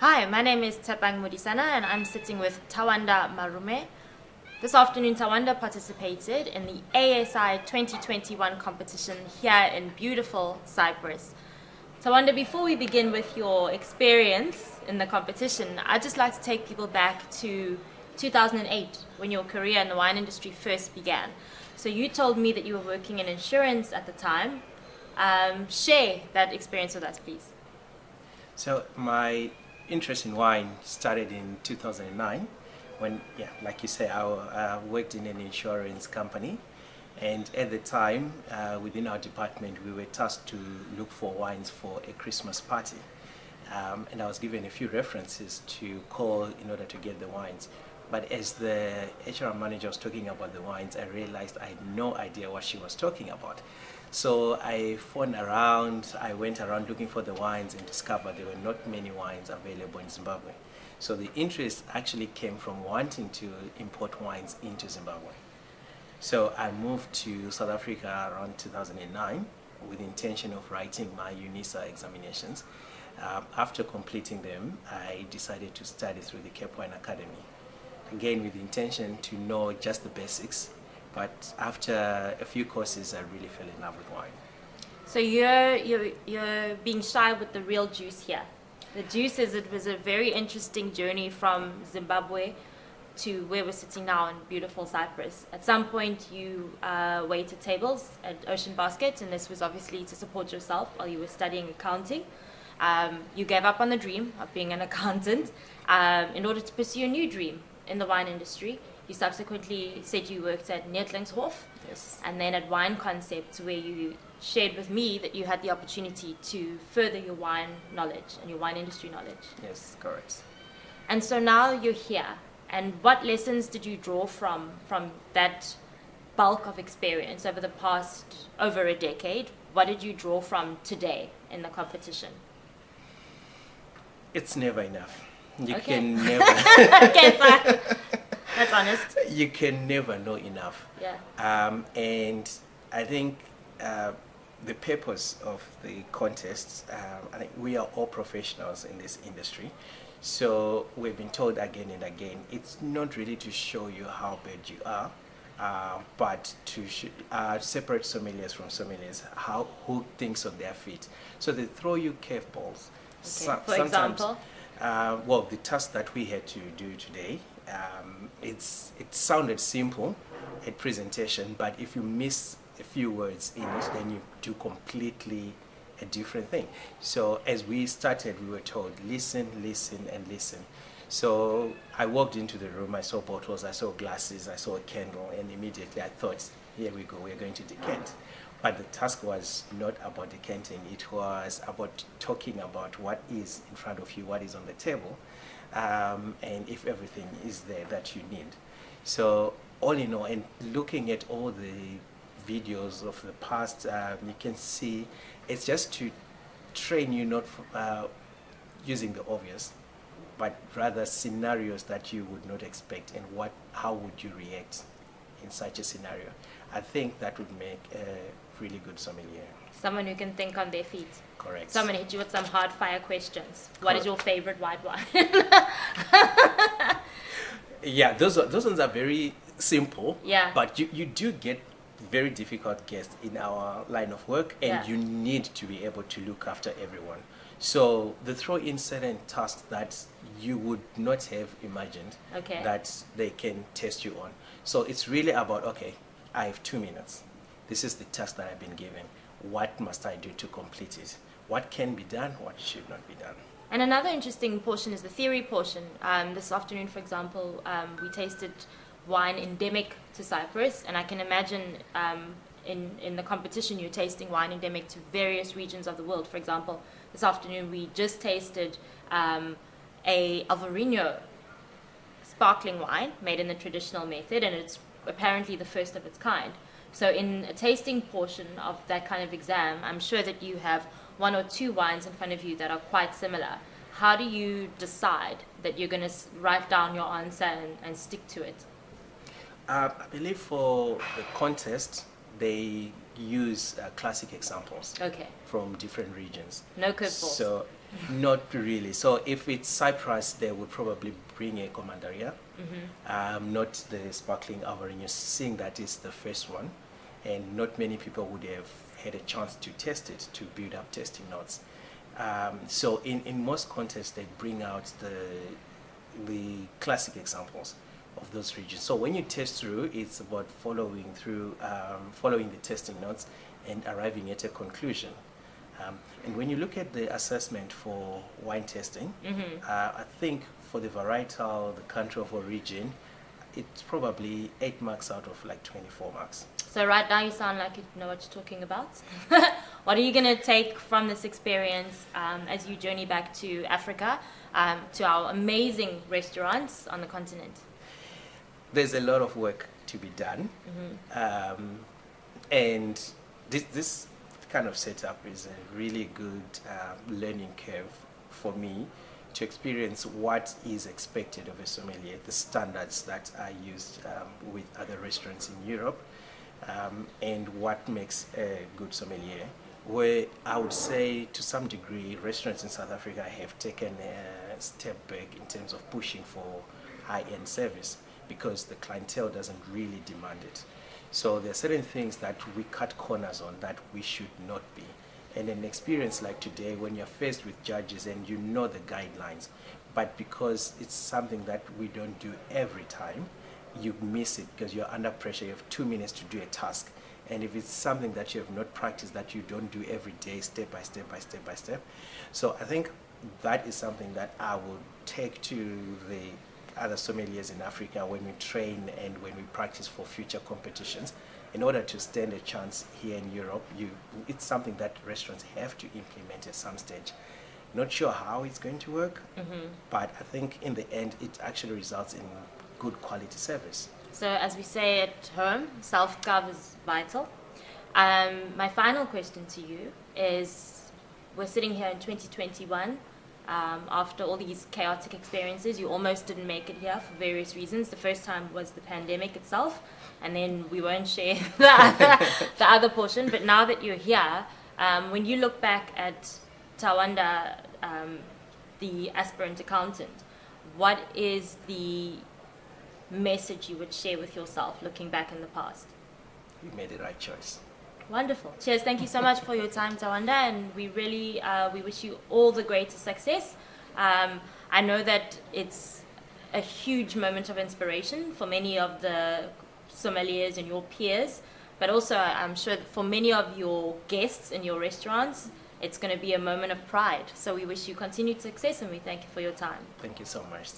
Hi, my name is Tšepang Molisana and I'm sitting with Tawanda Marume. This afternoon, Tawanda participated in the ASI 2021 competition here in beautiful Cyprus. Tawanda, before we begin with your experience in the competition, I'd just like to take people back to 2008 when your career in the wine industry first began. So you told me that you were working in insurance at the time. Share that experience with us, please. So my interest in wine started in 2009 when, like you say, I worked in an insurance company, and at the time within our department we were tasked to look for wines for a Christmas party, and I was given a few references to call in order to get the wines. But as the HR manager was talking about the wines, I realized I had no idea what she was talking about. So I phoned around, I went around looking for the wines and discovered there were not many wines available in Zimbabwe. So the interest actually came from wanting to import wines into Zimbabwe. So I moved to South Africa around 2009 with the intention of writing my UNISA examinations. After completing them, I decided to study through the Cape Wine Academy. Again, with the intention to know just the basics, but after a few courses I really fell in love with wine. So you're being shy with the real juice here. The juice is it was a very interesting journey from Zimbabwe to where we're sitting now in beautiful Cyprus. At some point you waited tables at Ocean Basket, and this was obviously to support yourself while you were studying accounting. You gave up on the dream of being an accountant in order to pursue a new dream in the wine industry. You subsequently said you worked at Neertlingshof, Yes. and then at Wine Concepts, where you shared with me that you had the opportunity to further your wine knowledge and your wine industry knowledge. Yes, correct. And so now you're here, and what lessons did you draw from that bulk of experience over the past over a decade? What did you draw from today in the competition? It's never enough. You Okay. can never Okay, fine. That's honest. you can never know enough. Yeah. And I think the purpose of the contest, I think we are all professionals in this industry, so we've been told again and again, it's not really to show you how bad you are, but to separate sommeliers from sommeliers, who thinks on their feet. So they throw you curveballs. Okay. For example? Well, the task that we had to do today, it sounded simple at presentation, but if you miss a few words in it, then you do completely a different thing. So as we started, we were told, listen, listen, and listen. So I walked into the room, I saw bottles, I saw glasses, I saw a candle, and immediately I thought, here we go, we're going to decant. But the task was not about decanting, it was about talking about what is in front of you, what is on the table, and if everything is there that you need. So all in all, and looking at all the videos of the past, you can see it's just to train you not using the obvious, but rather scenarios that you would not expect, and how would you react in such a scenario. I think that would make a really good sommelier. Someone who can think on their feet. Correct. Someone hit you with some hard fire questions. What is your favorite white wine? Yeah, those ones are very simple. Yeah. But you do get very difficult guests in our line of work, and Yeah. you need to be able to look after everyone. So they throw in certain tasks that you would not have imagined Okay. that they can test you on. So it's really about, okay, I have 2 minutes. This is the task that I've been given. What must I do to complete it? What can be done? What should not be done? And another interesting portion is the theory portion. This afternoon, for example, we tasted wine endemic to Cyprus, and I can imagine in the competition you're tasting wine endemic to various regions of the world. For example, this afternoon we just tasted a Alvarinho sparkling wine made in the traditional method, and it's apparently the first of its kind. So in a tasting portion of that kind of exam, I'm sure that you have 1 or 2 wines in front of you that are quite similar. How do you decide that you're going to write down your answer and stick to it? I believe for the contest, they use classic examples Okay. from different regions. No curveballs. So Not really. So if it's Cyprus, they would probably bring a commanderia, not the sparkling Avarignus, seeing that is the first one, and not many people would have had a chance to test it, to build up tasting notes. So in most contests, they bring out the classic examples of those regions. So when you test through, it's about following the tasting notes and arriving at a conclusion. And when you look at the assessment for wine testing, I think for the varietal, the country of origin, it's probably 8 marks out of like 24 marks. So right now you sound like you know what you're talking about. What are you going to take from this experience as you journey back to Africa, to our amazing restaurants on the continent? There's a lot of work to be done. And this kind of setup is a really good learning curve for me to experience what is expected of a sommelier, the standards that are used with other restaurants in Europe, and what makes a good sommelier. Where I would say to some degree restaurants in South Africa have taken a step back in terms of pushing for high-end service because the clientele doesn't really demand it. So there are certain things that we cut corners on that we should not be. And an experience like today, when you're faced with judges and you know the guidelines, but because it's something that we don't do every time, you miss it because you're under pressure. You have 2 minutes to do a task. And if it's something that you have not practiced, that you don't do every day, step by step by step by step. So I think that is something that I would take to the other sommeliers in Africa when we train and when we practice for future competitions. In order to stand a chance here in Europe, it's something that restaurants have to implement at some stage. Not sure how it's going to work, but I think in the end it actually results in good quality service. So as we say at home, self-gov is vital. My final question to you is, we're sitting here in 2021, after all these chaotic experiences. You almost didn't make it here for various reasons. The first time was the pandemic itself, and then we won't share the other portion. But now that you're here, when you look back at Tawanda, the aspirant accountant, what is the message you would share with yourself looking back in the past? You made the right choice. Wonderful. Cheers. Thank you so much for your time, Tawanda, and we really we wish you all the greatest success. I know that it's a huge moment of inspiration for many of the sommeliers and your peers, but also I'm sure that for many of your guests in your restaurants, it's going to be a moment of pride. So we wish you continued success and we thank you for your time. Thank you so much.